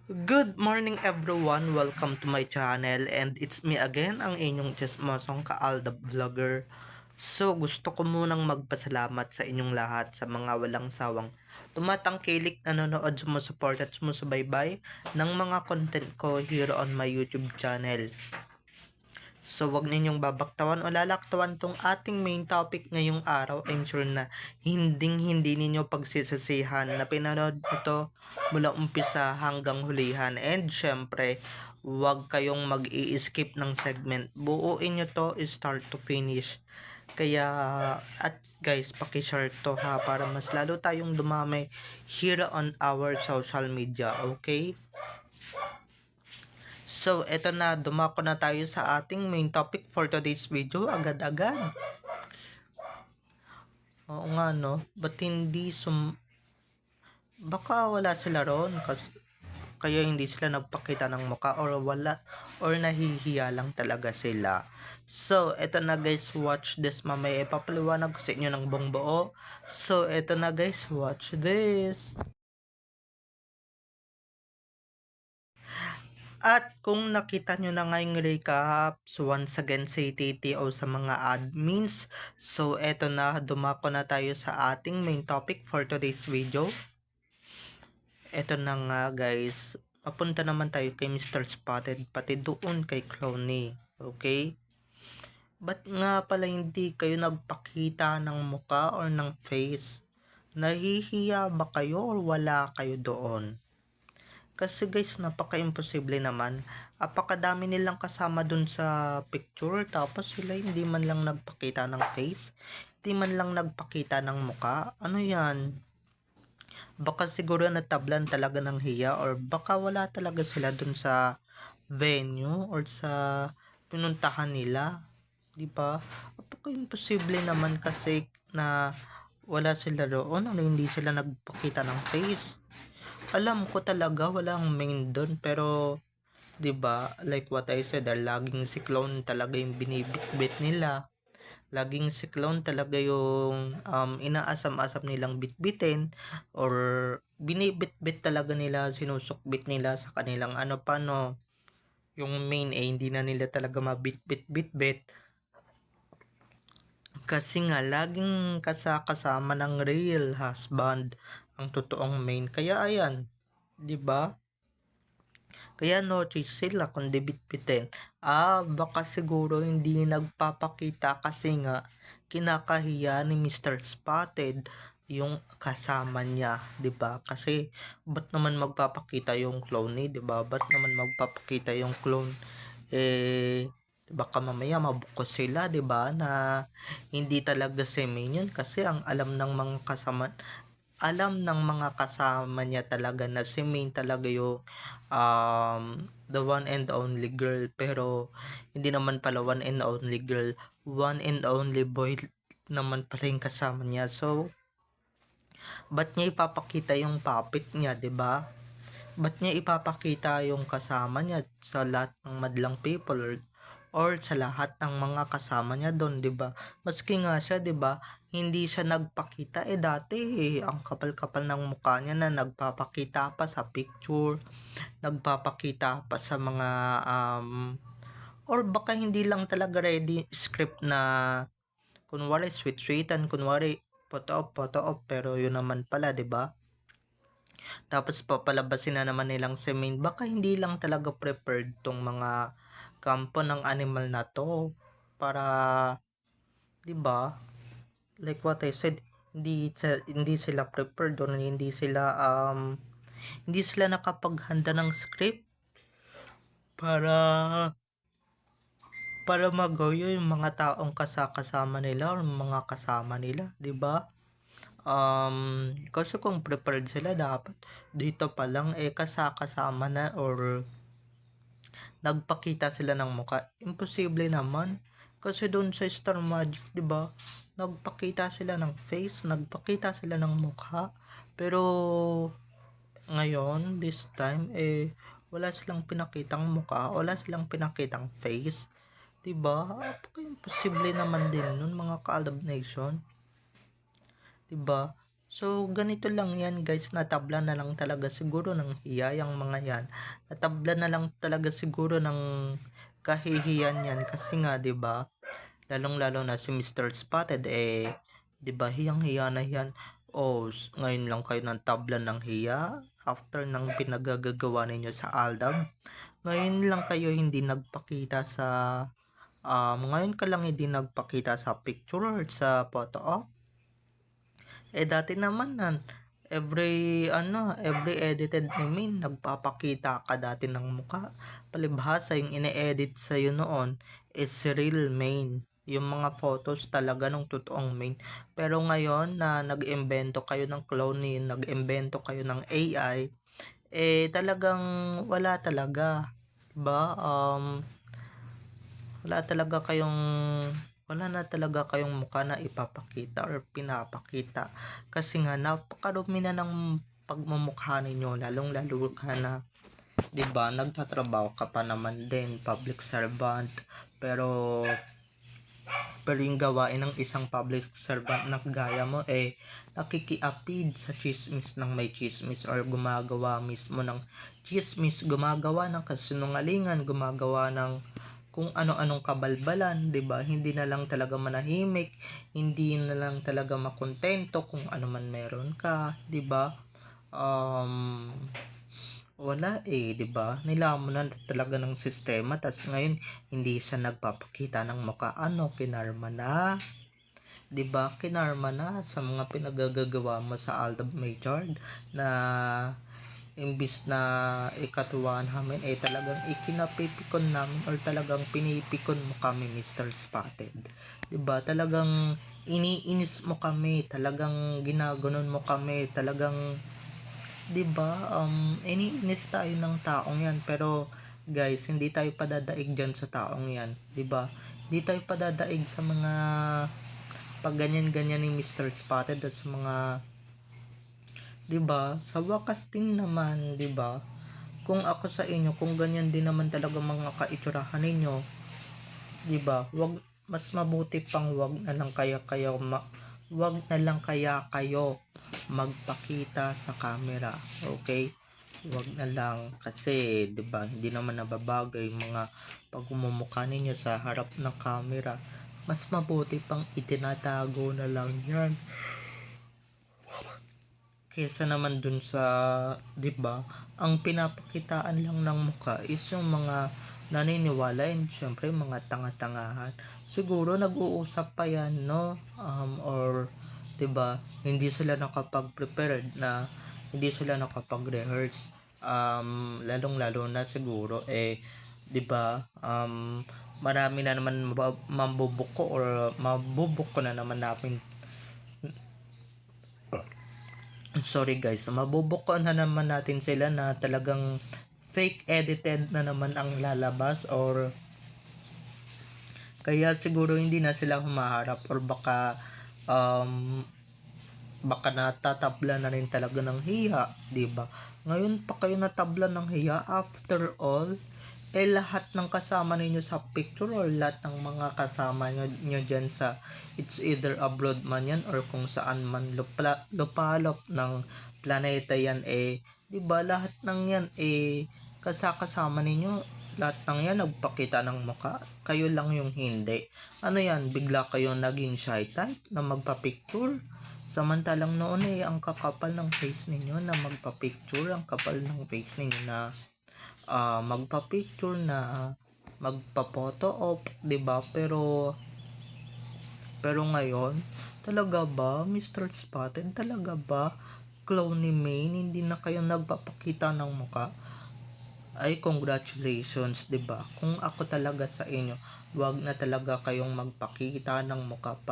Good morning everyone! Welcome to my channel and it's me again, ang inyong chismosong Kaalda Vlogger. So gusto ko munang magpasalamat sa inyong lahat sa mga walang sawang tumatangkilik, nanonood, sumusupport at sumusubaybay ng mga content ko here on my YouTube channel. So, wag ninyong babaktawan o lalaktawan tong ating main topic ngayong araw. I'm sure na hindi ninyo pagsisisihan na pinanood ito mula umpisa hanggang hulihan. And syempre, wag kayong mag-i-skip ng segment. Buuin nyo to start to finish. Kaya, at guys, pakishare to ha para mas lalo tayong dumami here on our social media. Okay? So, eto na, dumako na tayo sa ating main topic for today's video, agad-agad. Oo nga, no? Ba't hindi baka wala sila ron, kaya hindi sila nagpakita ng mukha or wala, or nahihiya lang talaga sila. So, eto na guys, watch this. Mamaya ipapaliwanag ko sa inyo ng buong buo. So, eto na guys, watch this. At kung nakita nyo na ngayong recap, so once again say TTO sa mga admins. So eto na, dumako na tayo sa ating main topic for today's video. Eto na nga guys, papunta naman tayo kay Mr. Spotted, pati doon kay Clowny. Okay? Ba't nga pala hindi kayo nagpakita ng muka or ng face? Nahihiya ba kayo or wala kayo doon? Kasi guys, napaka-imposible naman. Apakadami nilang kasama dun sa picture, tapos sila hindi man lang nagpakita ng face, hindi man lang nagpakita ng muka. Ano yan? Baka siguro natablan talaga ng hiya, or baka wala talaga sila dun sa venue or sa pinuntahan nila. Diba? Apaka-imposible naman kasi na wala sila doon, ano, hindi sila nagpakita ng face. Alam ko talaga walang main doon, pero 'di ba, like what I said, laging si Clone talaga yung binibitbit nila. Laging si Clone talaga yung inaasam-asam nilang bitbitin, or binibitbit talaga nila, sinusukbit nila sa kanilang ano pa, no. Yung main hindi na nila talaga mabitbit-bitbit. Kasi nga laging kasama ng real husband ang totoong main. Kaya ayan, 'di ba? Kaya no choice sila kundi bitbitin. Baka siguro hindi nagpapakita kasi nga kinakahiya ni Mr. Spotted yung kasama niya, 'di ba? Kasi ba't naman magpapakita yung clone, 'di ba? Ba't naman magpapakita yung clone? Baka mamaya mabukos sila, 'di ba? Na hindi talaga si main yun, kasi ang alam ng mga kasama niya talaga na si Main talaga yung the one and only girl, pero hindi naman pala one and only girl, one and only boy naman pala yung kasama niya. So ba't niya ipapakita yung puppet niya, 'di ba? Ba't niya ipapakita yung kasama niya sa lahat ng madlang people, or sa lahat ng mga kasama niya doon, 'di ba? Maski nga siya, 'di ba, hindi siya nagpakita dati, ang kapal-kapal ng mukha niya na nagpapakita pa sa picture, nagpapakita pa sa mga or baka hindi lang talaga ready script na kunwari sweet-sweetan, kunwari photo op, pero yun naman pala, 'di ba? Tapos papalabasin na naman nilang si Main. Baka hindi lang talaga prepared tong mga kampo ng animal na to para, 'di ba? Like what I said, hindi sila prepared, or hindi sila nakapaghanda ng script para magayo yung mga taong kasama nila or mga kasama nila, 'di ba? Kasi kung prepared sila, dapat dito pa lang kasama na, or nagpakita sila ng muka. Imposible naman. Kasi doon sa Star Magic, 'di ba? Nagpakita sila ng face, nagpakita sila ng mukha. Pero ngayon, this time wala silang pinakitang mukha, wala silang pinakitang face. 'Di ba? Imposible naman din nun, mga Kalab Nation. 'Di ba? So, ganito lang yan guys, natabla na lang talaga siguro ng hiya yung mga yan. Natabla na lang talaga siguro ng kahihiyan yan kasi nga 'di ba? Lalong-lalo na si Mr. Spotted 'di ba? Hiyang-hiya na yan. Oh, ngayon lang kayo ng tabla ng hiya after ng pinagagagawa ninyo sa Aldab. Ngayon lang kayo hindi nagpakita sa ngayon ka lang hindi nagpakita sa picture or sa photo op. Dati naman every edited ni Min, nagpapakita ka dati ng muka. Palibhasa, yung ine-edit sa'yo noon is real main. Yung mga photos talaga ng totoong main. Pero ngayon na nag-imbento kayo ng cloning, nag-imbento kayo ng AI, talagang wala talaga. Diba? Wala na talaga kayong mukha na ipapakita or pinapakita kasi nga napakarumi na ng pagmumukha ninyo, lalong lalo ka na 'di ba nagtatrabaho ka pa naman din, public servant, pero yung gawain ng isang public servant na gaya mo nakikiapid sa chismis ng may chismis or gumagawa mismo ng chismis, gumagawa ng kasinungalingan, gumagawa ng kung ano-anong kabalbalan, 'di ba? Hindi na lang talaga manahimik, hindi na lang talaga makontento kung ano man meron ka, 'di ba? Um, Wala 'di ba? Nilamon na talaga ng sistema tas ngayon hindi siya nagpapakita ng mukha. Ano, kinarma na? 'Di ba? Kinarma na sa mga pinagagagawa mo sa Aldab Major na imbis na ikatuwa namin talagang ikinapipikon namin or talagang pinipikon mo kami, Mr. Spotted. 'Di ba? Talagang iniinis mo kami, talagang ginaganon mo kami, talagang 'di ba? Iniinis tayo ng taong 'yan, pero guys, hindi tayo padadaig diyan sa taong 'yan, 'di ba? Hindi tayo padadaig sa mga pag ganyan-ganyan ni Mr. Spotted at sa mga 'di ba? Sa wakas din naman, 'di ba? Kung ako sa inyo, kung ganyan din naman talaga mga kaitsurahan ninyo, 'di ba? Mas mabuti pang wag na lang kaya kayo magpakita sa camera. Okay? Wag na lang kasi 'di ba hindi naman nababagay yung mga pagmumukha ninyo sa harap ng camera. Mas mabuti pang itinatago na lang 'yan kesa naman dun sa 'di ba ang pinapakitaan lang ng mukha is yung mga naniniwala and syempre mga tanga-tangahan, siguro nag-uusap pa yan no or 'di ba hindi sila nakapag-prepared na hindi sila nakapag-rehearse, lalong lalo na siguro 'di ba marami na naman mambubuko or mabubuko na naman namin. Sorry guys, mabubuko na naman natin sila na talagang fake edited na naman ang lalabas or kaya siguro hindi na sila humaharap or baka natatabla na rin talaga ng hiya, 'di ba? Ngayon pa kayo natabla ng hiya after all lahat ng kasama ninyo sa picture or lahat ng mga kasama nyo dyan sa it's either abroad man yan or kung saan man lupalop ng planeta yan di ba lahat ng yan kasama ninyo, lahat ng yan nagpakita ng muka, kayo lang yung hindi. Ano yan, bigla kayo naging shy type na magpa-picture, samantalang noon ang kakapal ng face ninyo na magpa-picture, ang kapal ng face ninyo na magpa-picture na magpa-photo op, 'di ba? Pero ngayon, talaga ba Mr. Spotted, talaga ba clone ni Maine hindi na kayo nagpapakita ng muka? Ay congratulations, 'di ba? Kung ako talaga sa inyo, wag na talaga kayong magpakita ng muka.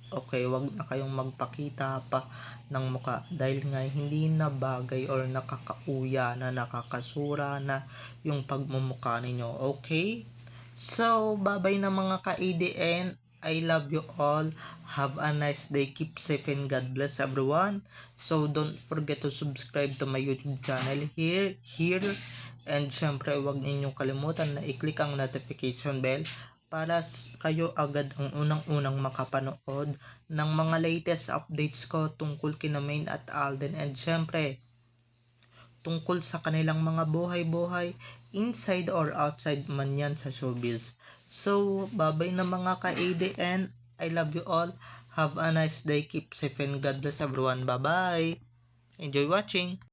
Okay, wag na kayong magpakita pa ng muka dahil nga hindi na bagay or nakakauya na nakakasura na yung pagmumukha ninyo. Okay? So, bye-bye na mga ka-ADN. I love you all. Have a nice day. Keep safe and God bless everyone. So, don't forget to subscribe to my YouTube channel here. And syempre, huwag ninyong kalimutan na i-click ang notification bell para kayo agad ang unang-unang makapanood ng mga latest updates ko tungkol kina Main at Alden, and syempre tungkol sa kanilang mga buhay-buhay inside or outside man yan sa showbiz. So, babay na mga ka-ADN. I love you all. Have a nice day. Keep safe and God bless everyone. Bye-bye. Enjoy watching.